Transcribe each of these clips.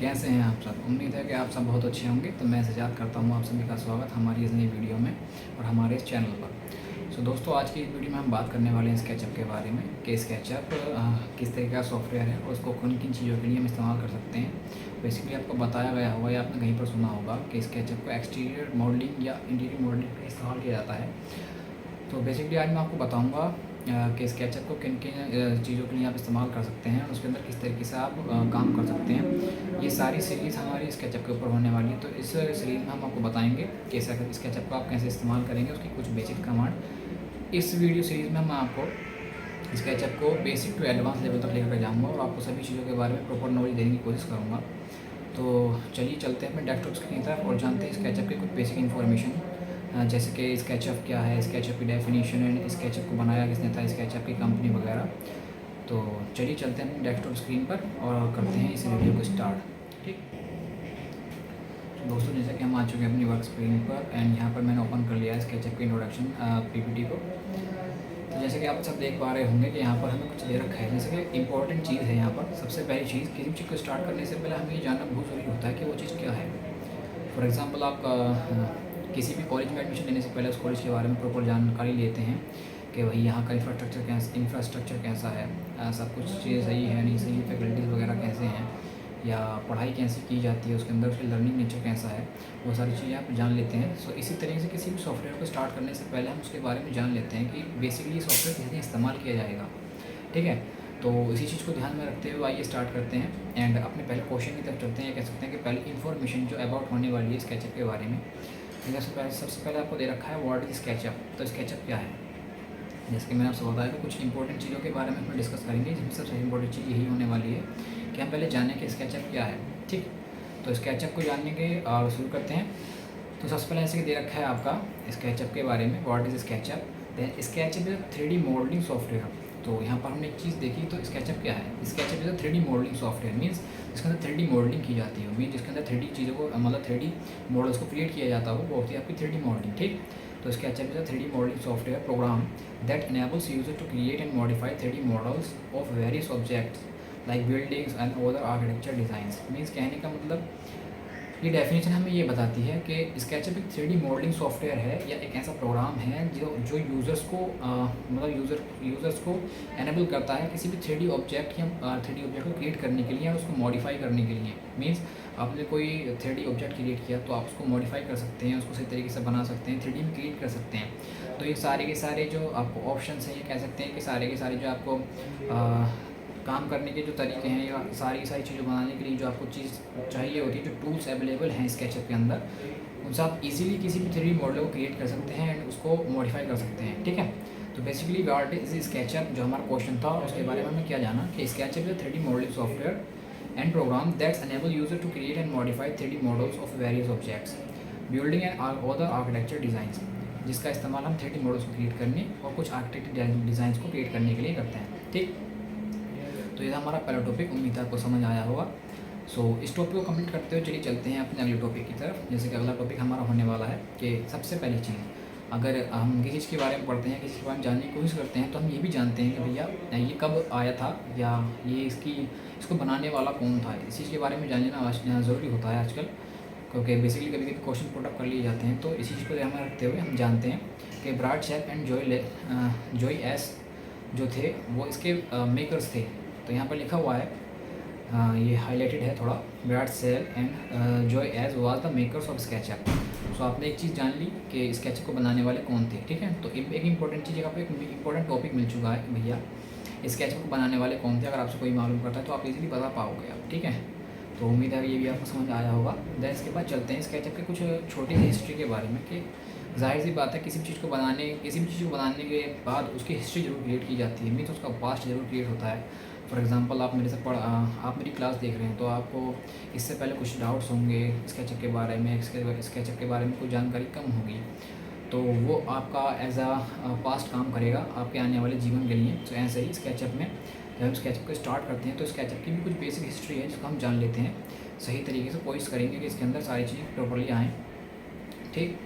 कैसे हैं आप सब। उम्मीद है कि आप सब बहुत अच्छे होंगे। तो मैं सजाद करता हूँ आप सभी का स्वागत हमारी इस नई वीडियो में और हमारे इस चैनल पर। दोस्तों, आज की इस वीडियो में हम बात करने वाले हैं स्केचअप के बारे में कि स्केचअप किस तरीके का सॉफ्टवेयर है और उसको किन किन चीज़ों के लिए हम इस्तेमाल कर सकते हैं। बेसिकली आपको बताया गया होगा या आपने कहीं पर सुना होगा कि स्केचअप को एक्सटीरियर मॉडलिंग या इंटीरियर मॉडलिंग पर इस्तेमाल किया जाता है। तो बेसिकली आज मैं आपको बताऊँगा कि स्केचअप को किन किन चीज़ों के लिए आप इस्तेमाल कर सकते हैं और उसके अंदर किस तरीके से आप काम कर सकते हैं। ये सारी सीरीज़ हमारी स्केचअप के ऊपर होने वाली है। तो इस सीरीज़ में हम आपको बताएंगे कि स्केचअप को आप कैसे इस्तेमाल करेंगे, उसकी कुछ बेसिक कमांड। इस वीडियो सीरीज़ में मैं आपको स्केचअप को बेसिक टू एडवांस लेवल तक लेकर जाऊँगा और आपको सभी चीज़ों के बारे में प्रॉपर नॉलेज देने की कोशिश करूँगा। तो चलिए चलते हैं अपने डेस्कटॉप स्क्रीन की तरफ और जानते हैं स्केचअप की कुछ बेसिक इन्फॉर्मेशन, जैसे कि स्केचअप क्या है, स्केचअप की डेफिनेशन एंड स्केचअप को बनाया किसने था, स्केचअप की कंपनी वगैरह। तो चलिए चलते हैं अपनी डेस्कटॉप स्क्रीन पर और करते हैं इस वीडियो को स्टार्ट। ठीक, तो दोस्तों जैसे कि हम आ चुके हैं अपनी वर्क स्क्रीन पर एंड यहाँ पर मैंने ओपन कर लिया है स्केचअप की इंट्रोडक्शन पीपीटी को। तो जैसे कि आप सब देख पा रहे होंगे कि यहाँ पर हमें कुछ दे रखा है। जैसे कि इंपॉर्टेंट चीज़ है यहाँ पर, सबसे पहली चीज़, किसी भी चीज़ को स्टार्ट करने से पहले हमें ये जानना बहुत ज़रूरी होता है कि वो चीज़ क्या है। फॉर एग्ज़ाम्पल आप किसी भी कॉलेज में एडमिशन लेने से पहले उस कॉलेज के बारे में प्रॉपर जानकारी लेते हैं कि भाई यहाँ का इंफ्रास्ट्रक्चर कैसा है, सब कुछ चीज़ें सही है नहीं सही है, फैकल्टीज़ वगैरह कैसे हैं या पढ़ाई कैसे की जाती है, उसके अंदर उसकी लर्निंग नेचर कैसा है, वो सारी चीज़ें आप जान लेते हैं। सो इसी तरीके से किसी भी सॉफ्टवेयर को स्टार्ट करने से पहले हम उसके बारे में जान लेते हैं कि बेसिकली ये सॉफ्टवेयर कैसे इस्तेमाल किया जाएगा। ठीक है, तो इसी चीज़ को ध्यान में रखते हुए आइए स्टार्ट करते हैं एंड अपने पहले क्वेश्चन की तरफ चलते हैं। या कह सकते हैं कि पहले इन्फॉर्मेशन जो अबाउट होने वाली है स्केचअप के बारे में। सबसे पहले आपको दे रखा है व्हाट इज स्केचअप। तो स्केचअप क्या है, जैसे कि मैंने आपसे बताया कि कुछ इंपॉर्टेंट चीज़ों के बारे में हम डिस्कस करेंगे, जिसमें सबसे इंपॉर्टेंट चीज़ यही होने वाली है कि हम पहले जानें कि स्केचअप क्या है। ठीक, तो स्केचअप को जानने के और शुरू करते हैं। तो सबसे पहले ऐसे दे रखा है आपका स्केचअप के बारे में, what is SketchUp. SketchUp is 3D modelling software. तो यहाँ पर हमने एक चीज़ देखी, तो स्केचअप क्या है, SketchUp is 3D modelling software means जिसके अंदर 3D मॉडलिंग की जाती है, मीन जिसके अंदर 3D चीज़ों को मतलब 3D मॉडल्स को क्रिएट किया जाता हो, वो होती है आपकी 3D मॉडलिंग। ठीक, तो SketchUp is 3D modelling software program that enables user to create and modify 3D models of various objects like buildings and other architecture designs। Means कहने का मतलब, ये डेफिनेशन हमें ये बताती है कि स्केचअप एक 3D मॉडलिंग सॉफ्टवेयर है या एक ऐसा प्रोग्राम है जो यूज़र्स को मतलब यूज़र्स को एनेबल करता है किसी भी 3D ऑब्जेक्ट या 3D ऑब्जेक्ट को क्रिएट करने के लिए और उसको मॉडिफाई करने के लिए। मीन्स आपने कोई 3D ऑब्जेक्ट क्रिएट किया तो आप उसको मॉडिफाई कर सकते हैं, उसको सही तरीके से बना सकते हैं, 3D में क्रिएट कर सकते हैं। तो ये सारे के सारे जो आपको ऑप्शंस हैं, ये कह सकते हैं कि सारे के सारे जो आपको काम करने के जो तरीके हैं या सारी चीज़ें बनाने के लिए जो आपको चीज़ चाहिए होती है, जो टूल्स अवेलेबल हैं स्केचअप के अंदर, उनसे आप इजीली किसी भी 3D मॉडल को क्रिएट कर सकते हैं एंड उसको मॉडिफाई कर सकते हैं। ठीक है, तो बेसिकली व्हाट इज स्केचअप जो हमारा क्वेश्चन था, उसके बारे में हमने क्या जाना कि SketchUp is 3D modelling software and program that's enable user to create and modify 3D models of various objects, building and other architecture designs, जिसका इस्तेमाल हम 3D मॉडल्स को क्रिएट करने और कुछ आर्किटेक्चर डिज़ाइंस को क्रिएट करने के लिए करते हैं। ठीक, तो ये हमारा पहला टॉपिक, उम्मीद है आपको समझ आया होगा। इस टॉपिक को कंप्लीट करते हुए चलिए चलते हैं अपने अगले टॉपिक की तरफ। जैसे कि अगला टॉपिक हमारा होने वाला है कि सबसे पहली चीज़, अगर हम किसी चीज़ के बारे में पढ़ते हैं, किसी के बारे में जानने की कोशिश करते हैं, तो हम ये भी जानते हैं कि भैया ये कब आया था या ये इसको बनाने वाला कौन था। इस चीज़ के बारे में जानना ज़रूरी होता है आजकल, क्योंकि बेसिकली कभी कभी क्वेश्चन पुटअप कर लिए जाते हैं। तो इसी चीज़ को ध्यान में रखते हुए हम जानते हैं कि ब्राड शेप एंड जॉय एस जो थे वो इसके मेकर्स थे। तो यहाँ पर लिखा हुआ है, ये हाईलाइटेड है थोड़ा, Brad Schell and Joe Esch was the makers of SketchUp. So आपने एक चीज़ जान ली कि स्केचअप को बनाने वाले कौन थे। ठीक है, तो एक इंपॉर्टेंट चीज़, यहाँ पे एक इंपॉर्टेंट टॉपिक मिल चुका है भैया, स्केचअप को बनाने वाले कौन थे। अगर आपसे कोई मालूम करता है तो आप इजीली बता पाओगे आप। ठीक है, तो उम्मीद है ये भी आपको समझ आया होगा। देन इसके बाद चलते हैं स्केचअप के कुछ छोटी सी हिस्ट्री के बारे में कि जाहिर सी बात है किसी भी चीज़ को बनाने के बाद उसकी हिस्ट्री जरूर क्रिएट की जाती है, मीन्स उसका पास्ट जरूर क्रिएट होता है। फॉर एग्जांपल आप मेरी क्लास देख रहे हैं तो आपको इससे पहले कुछ डाउट्स होंगे स्केचअप के बारे में, स्केचअप के बारे में कुछ जानकारी कम होगी, तो वो आपका एज पास्ट काम करेगा आपके आने वाले जीवन के लिए। तो ऐसे ही स्केचअप में जब हम स्केचअप को स्टार्ट करते हैं तो स्केचअप की भी कुछ बेसिक हिस्ट्री है जिसको हम जान लेते हैं, सही तरीके से कोशिश करेंगे कि इसके अंदर सारी चीज़ें प्रॉपरली आएँ। ठीक,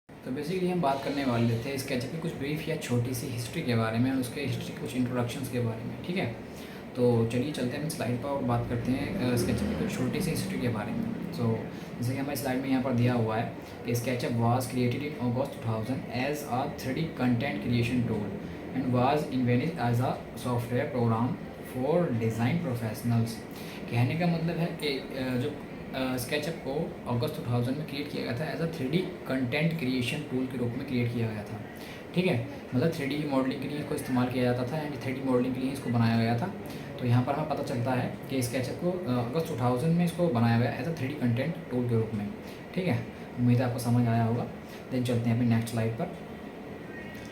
तो बेसिकली हम बात करने वाले थे स्केचअप की कुछ ब्रीफ या छोटी सी हिस्ट्री के बारे में और उसके हिस्ट्री के कुछ इंट्रोडक्शंस के बारे में। ठीक है, तो चलिए चलते हैं स्लाइड पर और बात करते हैं स्केचअप की कुछ छोटी सी हिस्ट्री के बारे में। सो जैसे कि हमारे स्लाइड में यहाँ पर दिया हुआ है कि SketchUp was created in August 2000 as a 3D content creation tool and was invented as a software program for design professionals. कहने का मतलब है कि जो स्केचअप को अगस्त 2000 में क्रिएट किया गया था as a 3D content creation tool के रूप में क्रिएट किया गया था। ठीक है, मतलब 3D मॉडलिंग के लिए इसको इस्तेमाल किया जाता था एंड 3D मॉडलिंग के लिए इसको बनाया गया था। तो यहाँ पर हमें पता चलता है कि स्केचअप को अगस्त 2000 में इसको बनाया गया as a 3D content tool के रूप में। ठीक है, उम्मीद है आपको समझ आया होगा। देन चलते हैं अपनी नेक्स्ट स्लाइड पर।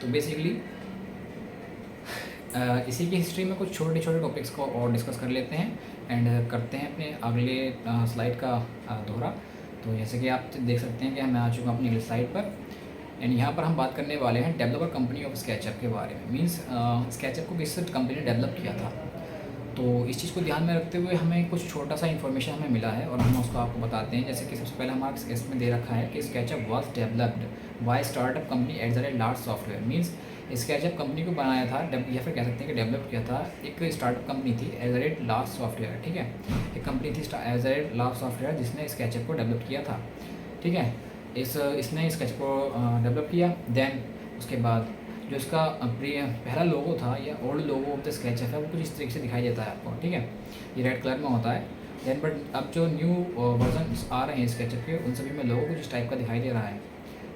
तो बेसिकली इसी की हिस्ट्री में कुछ छोटे छोटे टॉपिक्स को और डिस्कस कर लेते हैं एंड करते हैं अपने अगले स्लाइड का दोहरा। तो जैसे कि आप देख सकते हैं कि मैं आ चुका हूँ अपनी अगली स्लाइड पर एंड यहाँ पर हम बात करने वाले हैं डेवलपर कंपनी ऑफ स्केचअप के बारे में। मींस स्केचअप को किस कंपनी ने डेवलप किया था। तो इस चीज़ को ध्यान में रखते हुए हमें कुछ छोटा सा इन्फॉर्मेशन हमें मिला है और हम उसको आपको बताते हैं। जैसे कि सबसे पहले हमारे इसमें दे रखा है कि SketchUp was developed by startup company at the rate large software. Means SketchUp company को बनाया था या फिर कह सकते हैं कि डेवलप किया था एक स्टार्टअप कंपनी थी as a rate large software. ठीक है, एक कंपनी थी as a rate large software जिसने स्केचअप को डेवलप किया था। ठीक है, इसने स्केच को डेवलप किया। देन उसके बाद जो इसका पहला लोगो था या old logo of the SketchUp है वो कुछ इस तरीके से दिखाई देता है आपको। ठीक है, ये रेड कलर में होता है। देन बट अब जो न्यू वर्जन आ रहे हैं स्केचअप के उन सभी में लोगो कुछ इस टाइप का दिखाई दे रहा है।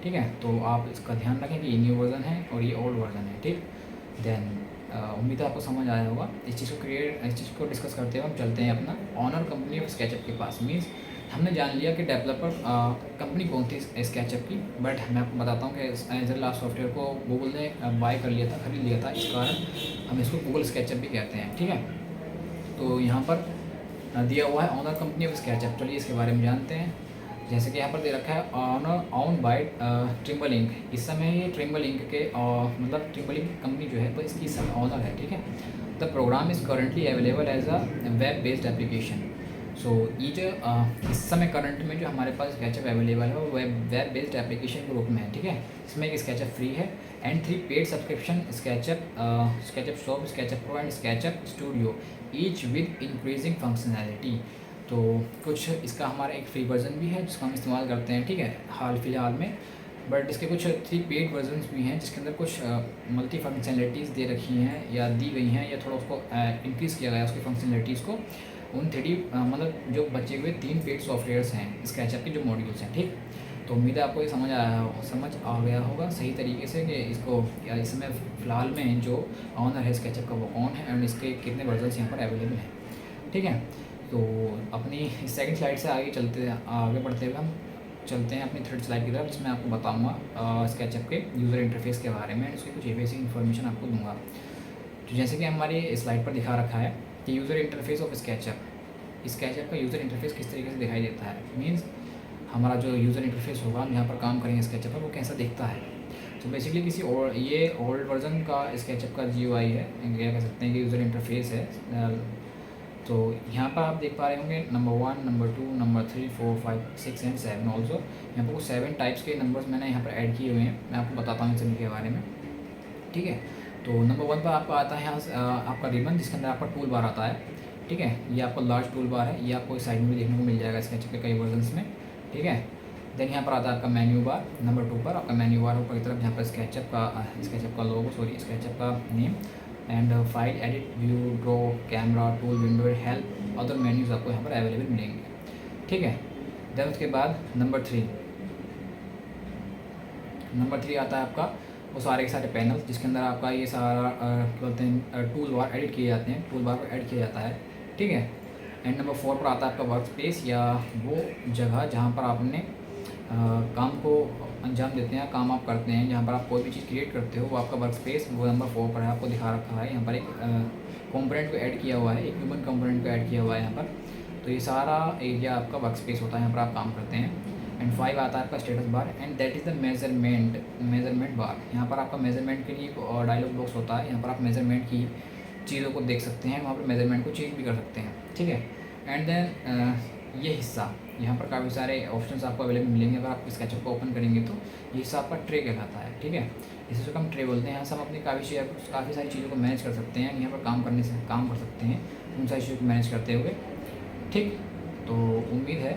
ठीक है, तो आप इसका ध्यान रखें कि ये न्यू वर्जन है और ये ओल्ड वर्जन है। ठीक, देन उम्मीद है आपको समझ आया होगा। इस चीज़ को डिस्कस करते हुए हम चलते हैं अपना ऑनर कंपनी ऑफ स्केचअप के पास। मीन्स हमने जान लिया कि डेवलपर कंपनी कौन थी स्केचअप की, बट मैं आपको बताता हूँ कि एज ए लास्ट सॉफ्टवेयर को गूगल ने बाय कर लिया था, खरीद लिया था। इस कारण हम इसको गूगल स्केचअप भी कहते हैं। ठीक है, तो यहाँ पर दिया हुआ है ऑनर कंपनी ऑफ स्केचअप। चलिए इसके बारे में जानते हैं। जैसे कि यहाँ पर दे रखा है owner on by Trimble Inc. इस समय ये ट्रिम्बल इंक के मतलब ट्रिम्बल इंक कंपनी जो है तो इसकी इस समय ऑनर है। ठीक है, the program is currently available as a web based application. So ये जो इस समय करंट में जो हमारे पास स्केचअप अवेलेबल है वो वेब बेस्ड एप्लीकेशन के रूप में है। ठीक है, इसमें एक स्केचअप फ्री है and 3 paid subscription SketchUp shop, SketchUp pro and SketchUp studio each with increasing functionality. तो कुछ इसका हमारा एक फ्री वर्जन भी है जिसको हम इस्तेमाल करते हैं। ठीक है, हाल फिलहाल में, बट इसके कुछ 3 पेड वर्जन्स भी हैं जिसके अंदर कुछ मल्टी फंक्शनैलिटीज़ दे रखी हैं या दी गई हैं या थोड़ा उसको इंक्रीज़ किया गया है उसकी फंक्शनैलिटीज़ को। उन 3D मतलब जो बचे हुए 3 पेड सॉफ्टवेयर्स हैं स्केचअप के जो मॉड्यूल्स हैं। ठीक, तो उम्मीद है आपको ये समझ आ गया होगा सही तरीके से कि इसको इस समय फ़िलहाल में जो ऑनर है स्केचअप का वो कौन है एंड इसके कितने वर्जन्स यहाँ पर अवेलेबल हैं। ठीक है, तो अपनी सेकंड स्लाइड से आगे बढ़ते हुए हम चलते हैं अपनी थर्ड स्लाइड की तरफ, जिसमें आपको बताऊँगा स्केचअप के यूज़र इंटरफेस के बारे में। उसकी कुछ बेसिक इन्फॉर्मेशन आपको दूँगा। तो जैसे कि हमारी स्लाइड पर दिखा रखा है कि यूज़र इंटरफेस ऑफ स्केचअप का यूज़र इंटरफेस किस तरीके से दिखाई देता है। मींस हमारा जो यूज़र इंटरफेस होगा हम यहाँ पर काम करेंगे स्केचअप पर वो कैसा दिखता है। तो बेसिकली ये ओल्ड वर्जन का स्केचअप का GUI है, क्या कह सकते हैं कि यूज़र इंटरफेस है। तो यहाँ पर आप देख पा रहे होंगे number 1, number 2, number 3, 4, 5, 6 and 7 also. यहाँ पर कुछ 7 टाइप्स के नंबर्स मैंने यहाँ पर ऐड किए हुए हैं, मैं आपको बताता हूँ इन सभी के बारे में। ठीक है, तो नंबर 1 पर आपका आता है आपका रिबन, जिसके अंदर आपका टूल बार आता है। ठीक है, ये आपका लार्ज टूल बार है, ये आपको इस साइड में भी देखने को मिल जाएगा स्केचअप के कई वर्जन्स में। ठीक है, देन यहाँ पर आता है आपका मेन्यू बार। नंबर 2 पर आपका मेन्यू बार ऊपर की तरफ, जहाँ पर स्केचअप का लोगो स्केचअप का name and file, edit, view, draw, camera, tool, window, help, other menus आपको यहाँ पर अवेलेबल मिलेंगे। ठीक है, देन उसके बाद नंबर 3 आता है आपका वो सारे के सारे पैनल जिसके अंदर आपका ये सारा क्या बोलते हैं टूल बार एडिट किए जाते हैं, टूल बार को ऐड किया जाता है। ठीक है, एंड नंबर 4 पर आता है आपका वर्क स्पेस या वो जगह जहाँ पर आपने काम को अंजाम देते हैं, काम आप करते हैं, जहाँ पर आप कोई भी चीज़ क्रिएट करते हो वो आपका वर्क स्पेस वो नंबर 4 पर है। आपको दिखा रखा है यहाँ पर एक कंपोनेंट को ऐड किया हुआ है, एक ह्यूमन कंपोनेंट को ऐड किया हुआ है यहाँ पर। तो ये सारा एरिया आपका वर्क स्पेस होता है, यहाँ पर आप काम करते हैं। एंड 5 आता है आपका status bar and that is the measurement bar. यहाँ पर आपका मेजरमेंट के लिए डायलॉग बॉक्स होता है, यहाँ पर आप मेजरमेंट की चीज़ों को देख सकते हैं, वहाँ पर मेजरमेंट को चेंज भी कर सकते हैं। ठीक है, एंड देन ये हिस्सा यहाँ पर काफ़ी सारे ऑप्शंस आपको अवेलेबल मिलेंगे। अगर आप स्केचअप को ओपन करेंगे तो ये हिस्सा आपका ट्रे कहलाता है। ठीक है, जिसे जो हम ट्रे बोलते हैं। यहाँ से हम अपनी काफ़ी सारी चीज़ों को मैनेज कर सकते हैं, यहाँ पर काम कर सकते हैं उन सारी चीज़ों को मैनेज करते हुए। ठीक, तो उम्मीद है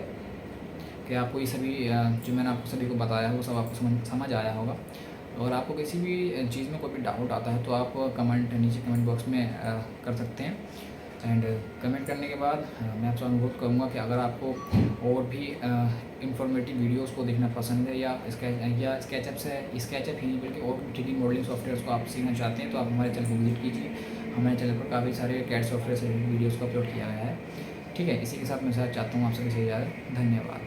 कि आपको ये सभी जो मैंने आपको सभी को बताया वो सब आपको समझ आया होगा। और आपको किसी भी चीज़ में कोई भी डाउट आता है तो आप नीचे कमेंट बॉक्स में कर सकते हैं। एंड कमेंट करने के बाद मैं आपसे अनुरोध करूँगा कि अगर आपको और भी इंफॉर्मेटिव वीडियोस को देखना पसंद है या स्केचअप ही नहीं बल्कि और भी 3D मॉडलिंग सॉफ्टवेयर्स को आप सीखना चाहते हैं तो आप हमारे चैनल को विजिट कीजिए। हमारे चैनल पर काफ़ी सारे कैड सॉफ्टवेयर से वीडियोज़ को अपलोड किया गया है। ठीक है, इसी के साथ मैं चाहता हूँ आपसे किसी इजाज़त। धन्यवाद।